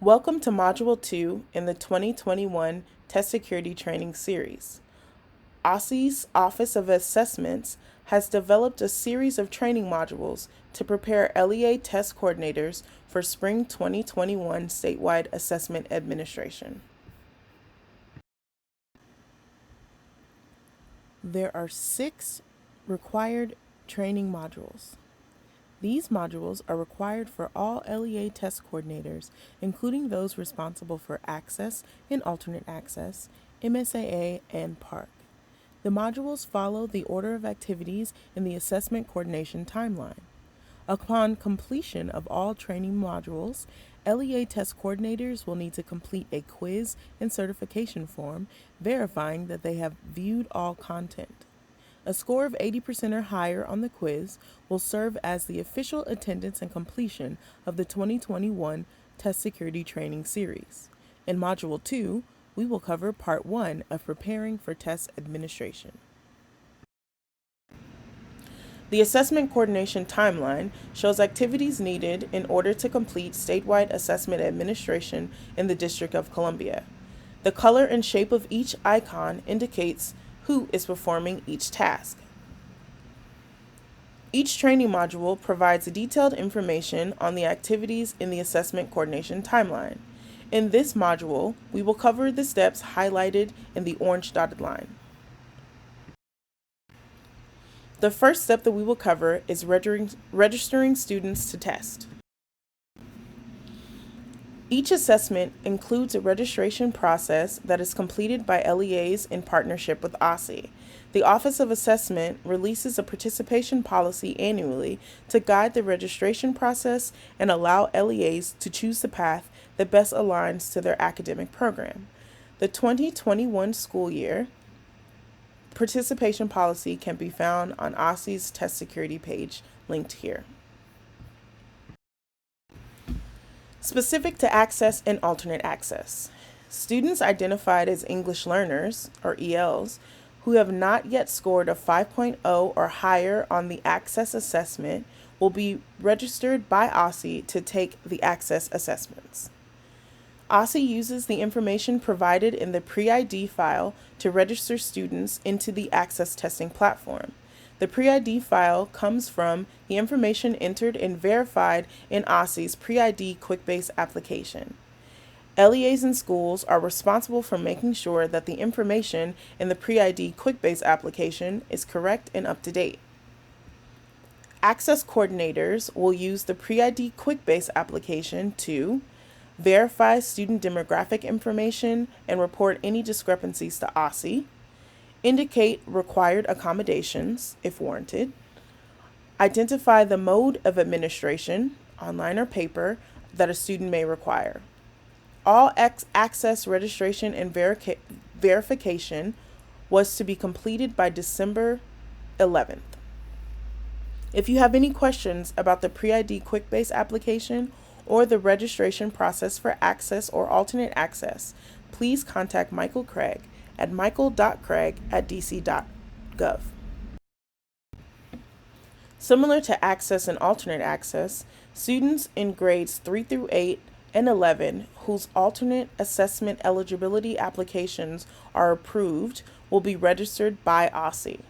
Welcome to Module 2 in the 2021 Test Security Training Series. OSSE's Office of Assessments has developed a series of training modules to prepare LEA test coordinators for Spring 2021 statewide assessment administration. There are 6 required training modules. These modules are required for all LEA test coordinators, including those responsible for access and alternate access, MSAA, and PARC. The modules follow the order of activities in the assessment coordination timeline. Upon completion of all training modules, LEA test coordinators will need to complete a quiz and certification form verifying that they have viewed all content. A score of 80% or higher on the quiz will serve as the official attendance and completion of the 2021 Test Security Training Series. In Module 2, we will cover Part 1 of Preparing for Test Administration. The Assessment Coordination Timeline shows activities needed in order to complete statewide assessment administration in the District of Columbia. The color and shape of each icon indicates who is performing each task. Each training module provides detailed information on the activities in the assessment coordination timeline. In this module, we will cover the steps highlighted in the orange dotted line. The first step that we will cover is registering students to test. Each assessment includes a registration process that is completed by LEAs in partnership with OSSE. The Office of Assessment releases a participation policy annually to guide the registration process and allow LEAs to choose the path that best aligns to their academic program. The 2021 school year participation policy can be found on OSSE's test security page, linked here. Specific to access and alternate access, students identified as English learners, or ELs, who have not yet scored a 5.0 or higher on the access assessment will be registered by OSSE to take the access assessments. OSSE uses the information provided in the pre-ID file to register students into the access testing platform. The pre-ID file comes from the information entered and verified in OSSE's pre-ID QuickBase application. LEAs in schools are responsible for making sure that the information in the pre-ID QuickBase application is correct and up to date. Access coordinators will use the pre-ID QuickBase application to verify student demographic information and report any discrepancies to OSSE, indicate required accommodations, if warranted, identify the mode of administration, online or paper, that a student may require. All access registration and verification was to be completed by December 11th. If you have any questions about the pre-ID QuickBase application or the registration process for access or alternate access, please contact Michael Craig at michael.craig@dc.gov. Similar to access and alternate access, students in grades 3 through 8 and 11 whose alternate assessment eligibility applications are approved will be registered by OSSE.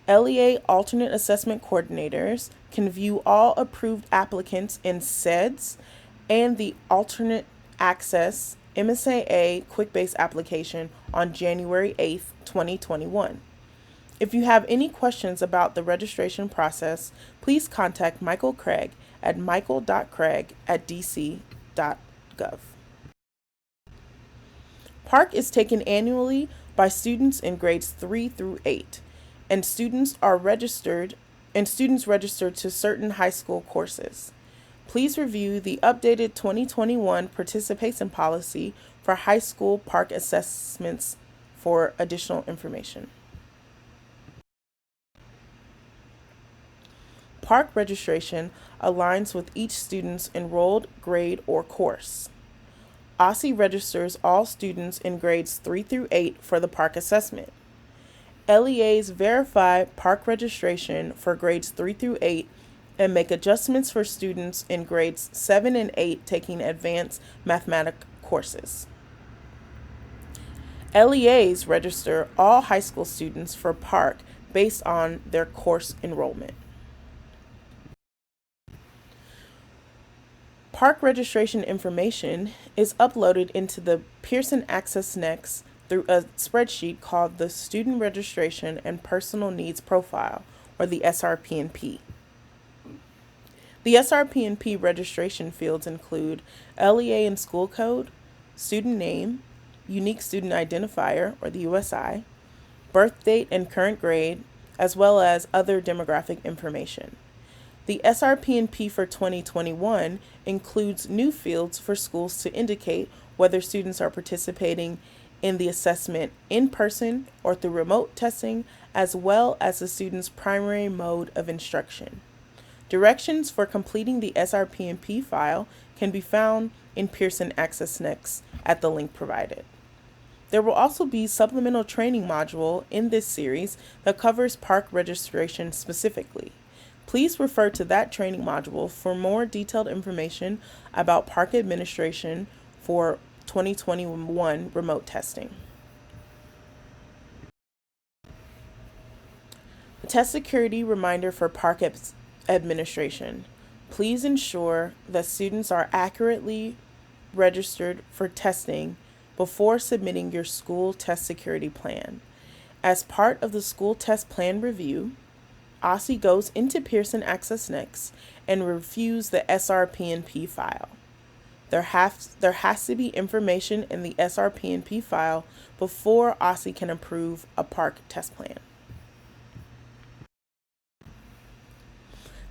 LEA alternate assessment coordinators can view all approved applicants in SEDS and the alternate access MSAA QuickBase application on January 8th, 2021. If you have any questions about the registration process, please contact Michael Craig at michael.craig@dc.gov. PARC is taken annually by students in grades 3 through 8, and students registered to certain high school courses. Please review the updated 2021 participation policy for high school PARC assessments for additional information. PARC registration aligns with each student's enrolled grade or course. OSSE registers all students in grades 3 through 8 for the PARC assessment. LEAs verify PARC registration for grades 3 through 8 and make adjustments for students in grades 7 and 8 taking advanced mathematics courses. LEAs register all high school students for PARC based on their course enrollment. PARC registration information is uploaded into the Pearson Access Next through a spreadsheet called the Student Registration and Personal Needs Profile, or the SRP&P. The SRP&P registration fields include LEA and school code, student name, unique student identifier, or the USI, birth date and current grade, as well as other demographic information. The SRP&P for 2021 includes new fields for schools to indicate whether students are participating in the assessment in person or through remote testing, as well as the student's primary mode of instruction. Directions for completing the SRP&P file can be found in Pearson Access Next at the link provided. There will also be supplemental training module in this series that covers PARC registration specifically. Please refer to that training module for more detailed information about PARC administration for 2021 remote testing. The test security reminder for PARC administration. Please ensure that students are accurately registered for testing before submitting your school test security plan. As part of the school test plan review, OSSE goes into Pearson Access Next and reviews the SRP&P file. There has to be information in the SRP&P file before OSSE can approve a PARC test plan.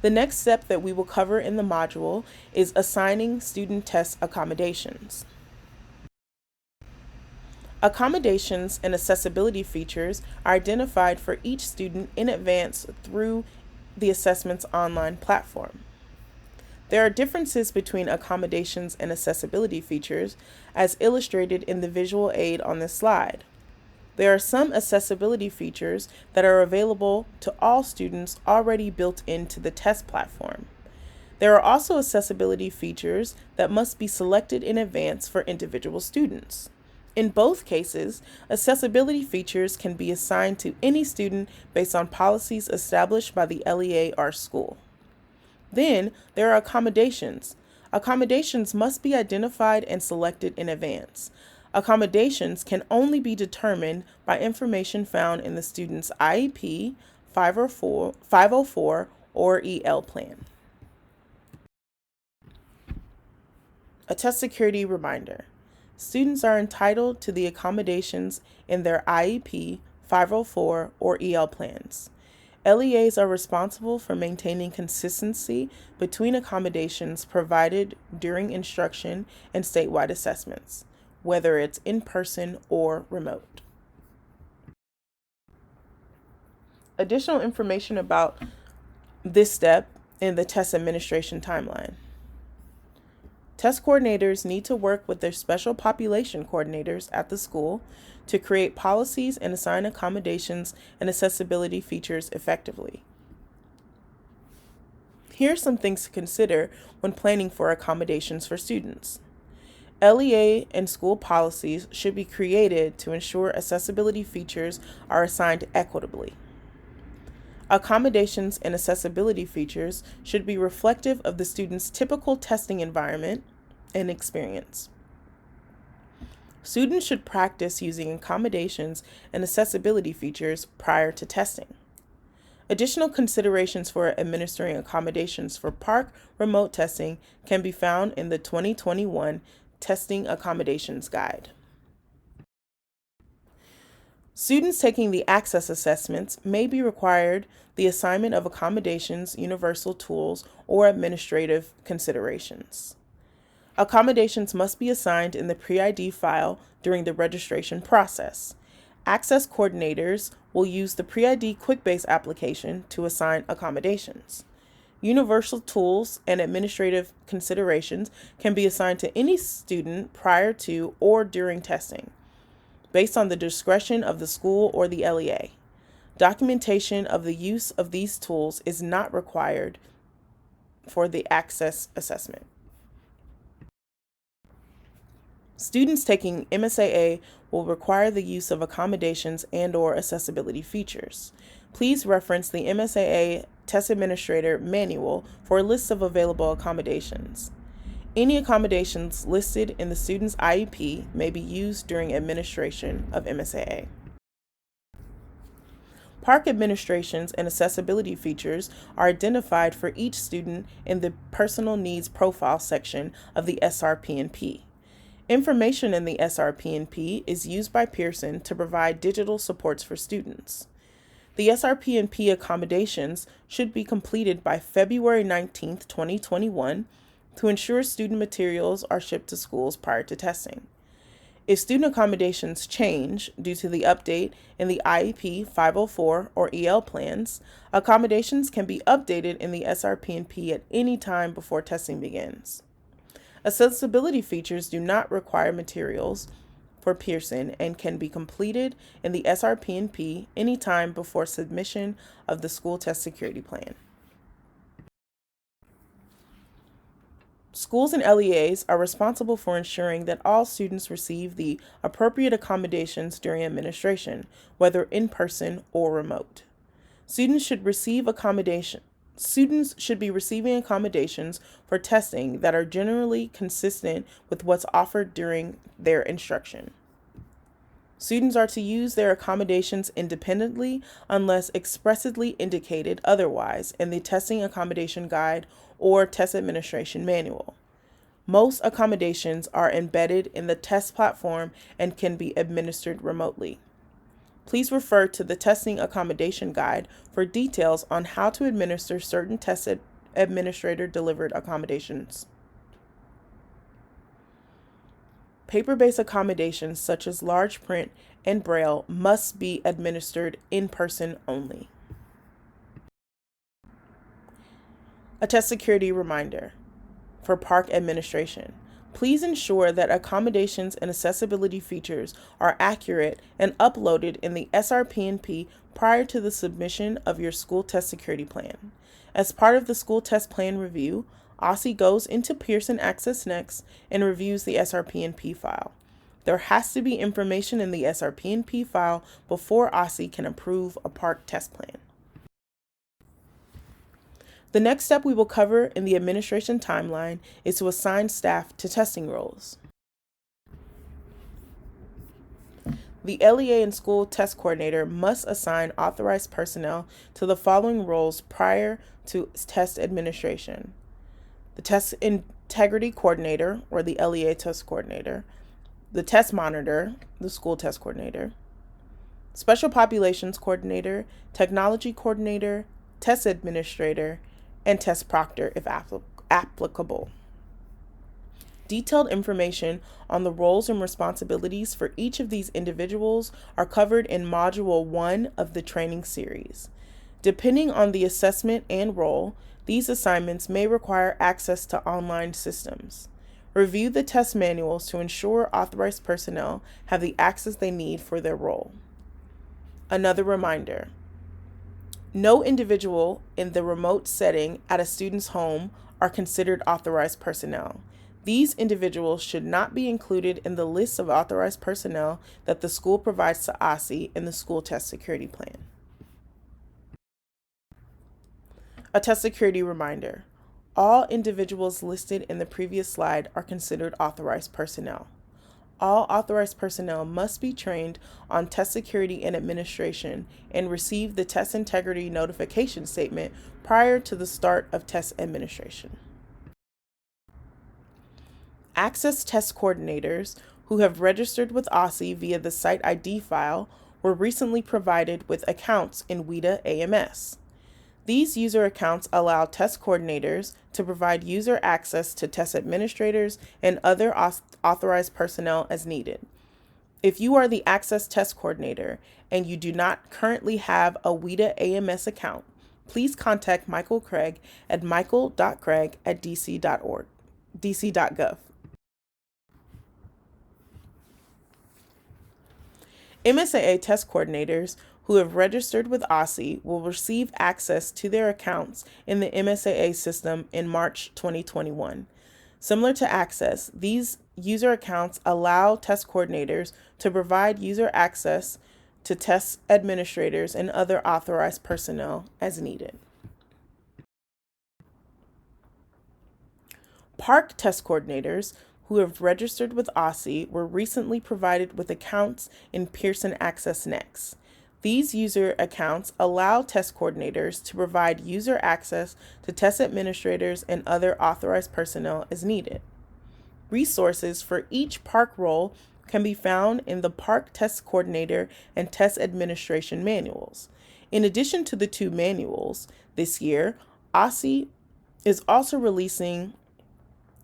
The next step that we will cover in the module is assigning student test accommodations. Accommodations and accessibility features are identified for each student in advance through the assessment's online platform. There are differences between accommodations and accessibility features, as illustrated in the visual aid on this slide. There are some accessibility features that are available to all students already built into the test platform. There are also accessibility features that must be selected in advance for individual students. In both cases, accessibility features can be assigned to any student based on policies established by the LEA or school. Then, there are accommodations. Accommodations must be identified and selected in advance. Accommodations can only be determined by information found in the student's IEP, 504, or EL plan. A test security reminder. Students are entitled to the accommodations in their IEP, 504, or EL plans. LEAs are responsible for maintaining consistency between accommodations provided during instruction and statewide assessments, whether it's in person or remote. Additional information about this step in the test administration timeline. Test coordinators need to work with their special population coordinators at the school to create policies and assign accommodations and accessibility features effectively. Here are some things to consider when planning for accommodations for students. LEA and school policies should be created to ensure accessibility features are assigned equitably. Accommodations and accessibility features should be reflective of the student's typical testing environment and experience. Students should practice using accommodations and accessibility features prior to testing. Additional considerations for administering accommodations for PARC remote testing can be found in the 2021 Testing Accommodations Guide. Students taking the access assessments may be required the assignment of accommodations, universal tools, or administrative considerations. Accommodations must be assigned in the pre-ID file during the registration process. Access coordinators will use the pre-ID QuickBase application to assign accommodations. Universal tools and administrative considerations can be assigned to any student prior to or during testing, based on the discretion of the school or the LEA. Documentation of the use of these tools is not required for the access assessment. Students taking MSAA will require the use of accommodations and/or accessibility features. Please reference the MSAA Test Administrator Manual for a list of available accommodations. Any accommodations listed in the student's IEP may be used during administration of MSAA. Park administrations and accessibility features are identified for each student in the Personal Needs Profile section of the SRP&P. Information in the SRP&P is used by Pearson to provide digital supports for students. The SRP&P accommodations should be completed by February 19, 2021, to ensure student materials are shipped to schools prior to testing. If student accommodations change due to the update in the IEP 504 or EL plans, accommodations can be updated in the SRP&P at any time before testing begins. Accessibility features do not require materials for Pearson and can be completed in the SRP&P anytime before submission of the school test security plan. Schools and LEAs are responsible for ensuring that all students receive the appropriate accommodations during administration, whether in person or remote. Students should be receiving accommodations for testing that are generally consistent with what's offered during their instruction. Students are to use their accommodations independently unless expressly indicated otherwise in the Testing Accommodation Guide or Test Administration Manual. Most accommodations are embedded in the test platform and can be administered remotely. Please refer to the Testing Accommodation Guide for details on how to administer certain test administrator-delivered accommodations. Paper-based accommodations such as large print and braille must be administered in person only. A test security reminder for park administration. Please ensure that accommodations and accessibility features are accurate and uploaded in the SRP&P prior to the submission of your school test security plan. As part of the school test plan review, OSSI goes into Pearson Access Next and reviews the SRP&P file. There has to be information in the SRP&P file before OSSI can approve a park test plan. The next step we will cover in the administration timeline is to assign staff to testing roles. The LEA and school test coordinator must assign authorized personnel to the following roles prior to test administration: the test integrity coordinator, or the LEA test coordinator, the test monitor, the school test coordinator, special populations coordinator, technology coordinator, test administrator, and test proctor if applicable. Detailed information on the roles and responsibilities for each of these individuals are covered in Module 1 of the training series. Depending on the assessment and role, these assignments may require access to online systems. Review the test manuals to ensure authorized personnel have the access they need for their role. Another reminder: no individual in the remote setting at a student's home are considered authorized personnel. These individuals should not be included in the list of authorized personnel that the school provides to OSSI in the school test security plan. A test security reminder: all individuals listed in the previous slide are considered authorized personnel. All authorized personnel must be trained on test security and administration and receive the test integrity notification statement prior to the start of test administration. Access test coordinators who have registered with OSSI via the Site ID file were recently provided with accounts in WIDA AMS. These user accounts allow test coordinators to provide user access to test administrators and other authorized personnel as needed. If you are the Access Test Coordinator and you do not currently have a WIDA AMS account, please contact Michael Craig at michael.craig@dc.gov. MSAA test coordinators who have registered with OSSI will receive access to their accounts in the MSAA system in March 2021. Similar to Access, these user accounts allow test coordinators to provide user access to test administrators and other authorized personnel as needed. Park test coordinators who have registered with OSSI were recently provided with accounts in Pearson Access Next. These user accounts allow test coordinators to provide user access to test administrators and other authorized personnel as needed. Resources for each park role can be found in the Park Test Coordinator and Test Administration manuals. In addition to the two manuals, this year, OSSI is also releasing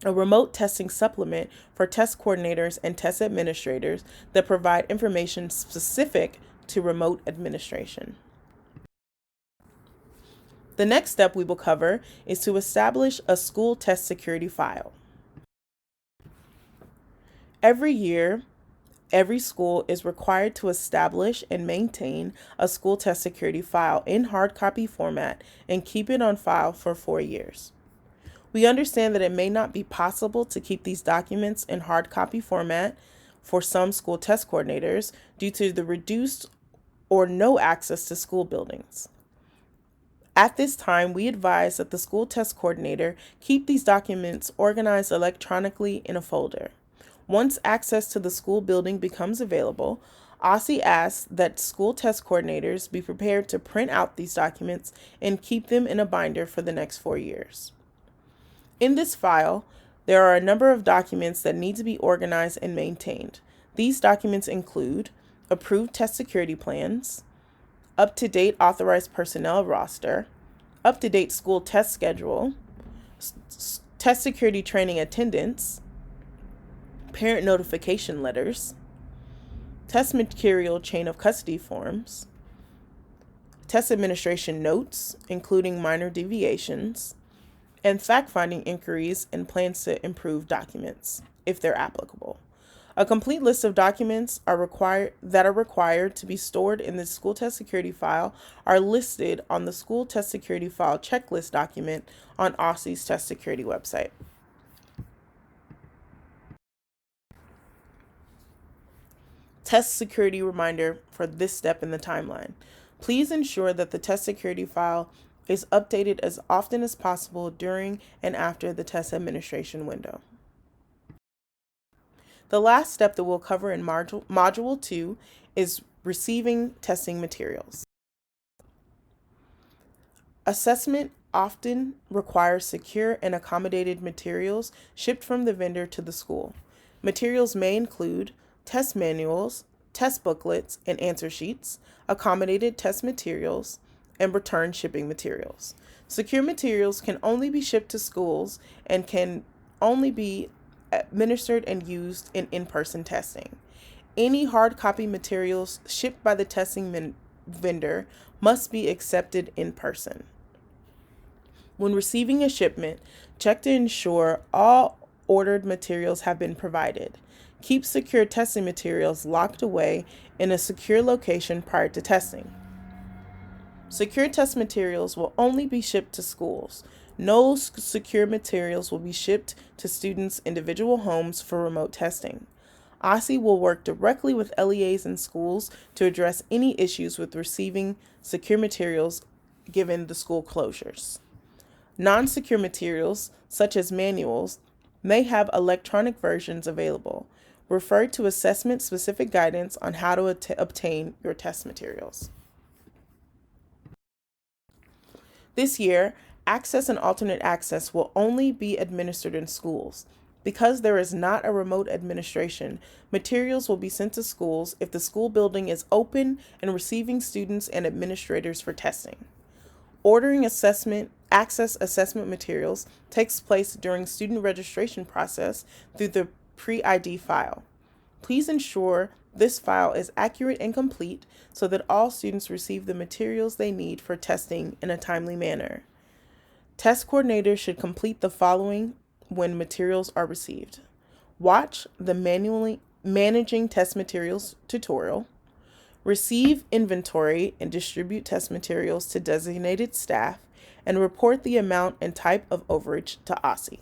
a remote testing supplement for test coordinators and test administrators that provide information specific to remote administration. The next step we will cover is to establish a school test security file. Every year, every school is required to establish and maintain a school test security file in hard copy format and keep it on file for 4 years. We understand that it may not be possible to keep these documents in hard copy format for some school test coordinators due to the reduced or no access to school buildings. At this time, we advise that the school test coordinator keep these documents organized electronically in a folder. Once access to the school building becomes available, OSSI asks that school test coordinators be prepared to print out these documents and keep them in a binder for the next 4 years. In this file, there are a number of documents that need to be organized and maintained. These documents include approved test security plans, up-to-date authorized personnel roster, up-to-date school test schedule, test security training attendance, parent notification letters, test material chain of custody forms, test administration notes, including minor deviations, and fact-finding inquiries and plans to improve documents, if they're applicable. A complete list of documents that are required to be stored in the school test security file are listed on the school test security file checklist document on OSSI's test security website. Test security reminder for this step in the timeline. Please ensure that the test security file is updated as often as possible during and after the test administration window. The last step that we'll cover in Module 2 is receiving testing materials. Assessment often requires secure and accommodated materials shipped from the vendor to the school. Materials may include test manuals, test booklets and answer sheets, accommodated test materials, and return shipping materials. Secure materials can only be shipped to schools and can only be administered and used in in-person testing. Any hard copy materials shipped by the testing vendor must be accepted in person. When receiving a shipment, check to ensure all ordered materials have been provided. Keep secure testing materials locked away in a secure location prior to testing. Secure test materials will only be shipped to schools. No secure materials will be shipped to students' individual homes for remote testing. OSSI will work directly with LEAs and schools to address any issues with receiving secure materials given the school closures. Non-secure materials, such as manuals, may have electronic versions available. Refer to assessment-specific guidance on how to obtain your test materials. This year, access and alternate access will only be administered in schools. Because there is not a remote administration, materials will be sent to schools if the school building is open and receiving students and administrators for testing. Ordering access assessment materials takes place during student registration process through the pre-ID file. Please ensure this file is accurate and complete so that all students receive the materials they need for testing in a timely manner. Test coordinators should complete the following when materials are received. Watch the manually managing test materials tutorial. Receive, inventory, and distribute test materials to designated staff, and report the amount and type of overage to OSSI.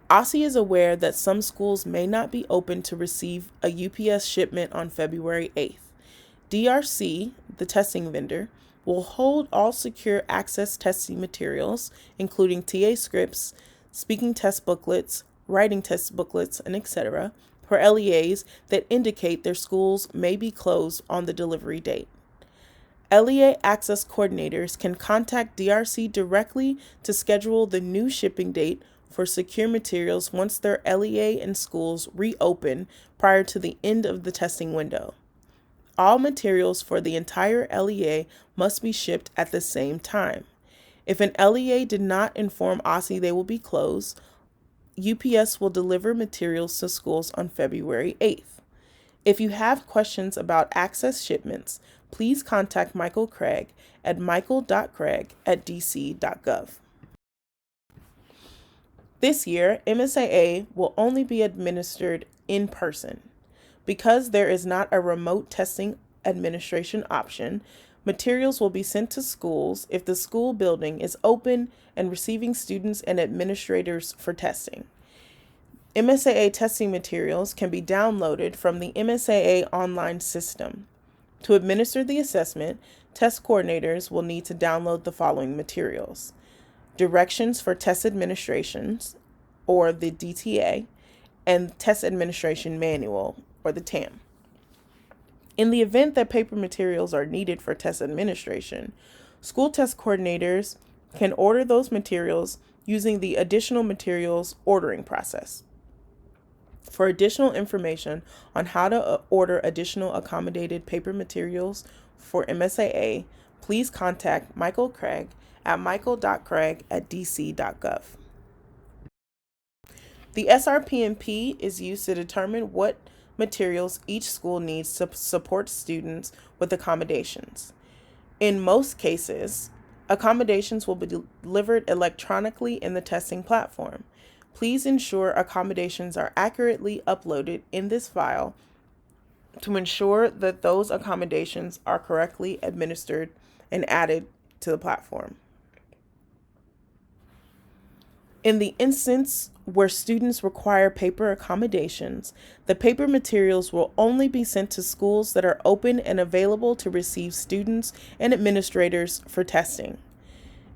OSSI is aware that some schools may not be open to receive a UPS shipment on February 8th. DRC, the testing vendor, will hold all secure access testing materials, including TA scripts, speaking test booklets, writing test booklets, and etc., for LEAs that indicate their schools may be closed on the delivery date. LEA access coordinators can contact DRC directly to schedule the new shipping date for secure materials once their LEA and schools reopen prior to the end of the testing window. All materials for the entire LEA must be shipped at the same time. If an LEA did not inform OSSI they will be closed, UPS will deliver materials to schools on February 8th. If you have questions about access shipments, please contact Michael Craig at michael.craig@dc.gov. This year, MSAA will only be administered in person. Because there is not a remote testing administration option, materials will be sent to schools if the school building is open and receiving students and administrators for testing. MSAA testing materials can be downloaded from the MSAA online system. To administer the assessment, test coordinators will need to download the following materials: Directions for Test Administrations, or the DTA, and Test Administration Manual, or the TAM. In the event that paper materials are needed for test administration, school test coordinators can order those materials using the additional materials ordering process. For additional information on how to order additional accommodated paper materials for MSAA, please contact Michael Craig at michael.craig@dc.gov. The SRPMP is used to determine what materials each school needs to support students with accommodations. In most cases, accommodations will be delivered electronically in the testing platform. Please ensure accommodations are accurately uploaded in this file to ensure that those accommodations are correctly administered and added to the platform. In the instance where students require paper accommodations, the paper materials will only be sent to schools that are open and available to receive students and administrators for testing.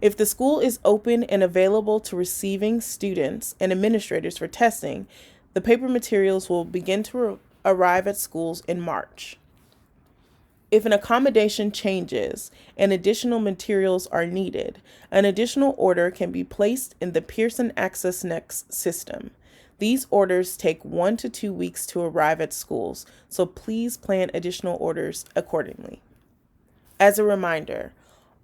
If the school is open and available to receiving students and administrators for testing, the paper materials will begin to arrive at schools in March. If an accommodation changes and additional materials are needed, an additional order can be placed in the Pearson Access Next system. These orders take 1 to 2 weeks to arrive at schools, so please plan additional orders accordingly. As a reminder,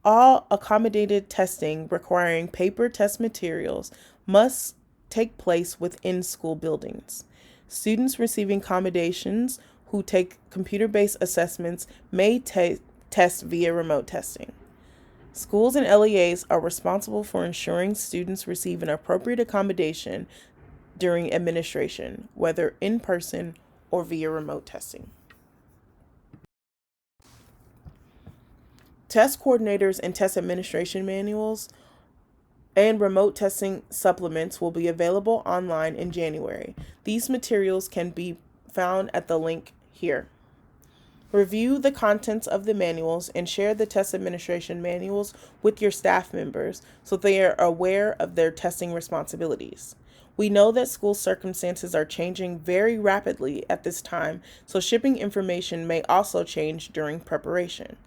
all accommodated testing requiring paper test materials must take place within school buildings. Students receiving accommodations who take computer-based assessments may test via remote testing. Schools and LEAs are responsible for ensuring students receive an appropriate accommodation during administration, whether in person or via remote testing. Test coordinators and test administration manuals and remote testing supplements will be available online in January. These materials can be found at the link here. Review the contents of the manuals and share the test administration manuals with your staff members so they are aware of their testing responsibilities. We know that school circumstances are changing very rapidly at this time, so shipping information may also change during preparation.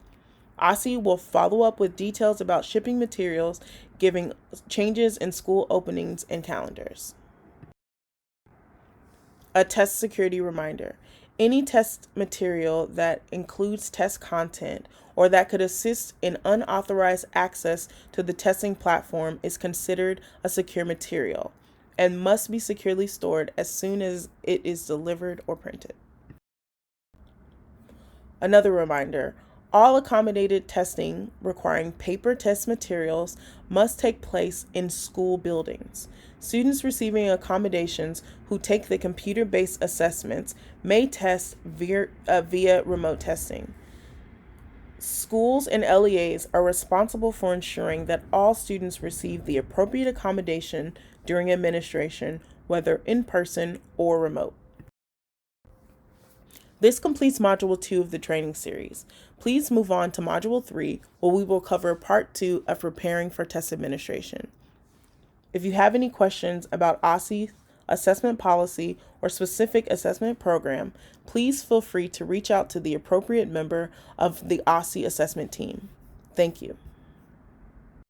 OSSI will follow up with details about shipping materials, giving changes in school openings and calendars. A test security reminder. Any test material that includes test content or that could assist in unauthorized access to the testing platform is considered a secure material and must be securely stored as soon as it is delivered or printed. Another reminder, All accommodated testing requiring paper test materials must take place in school buildings. Students receiving accommodations who take the computer-based assessments may test via remote testing. Schools and LEAs are responsible for ensuring that all students receive the appropriate accommodation during administration, whether in person or remote. This completes Module 2 of the training series. Please move on to Module 3, where we will cover Part 2 of preparing for test administration. If you have any questions about OSSE, assessment policy, or specific assessment program, please feel free to reach out to the appropriate member of the OSSE assessment team. Thank you.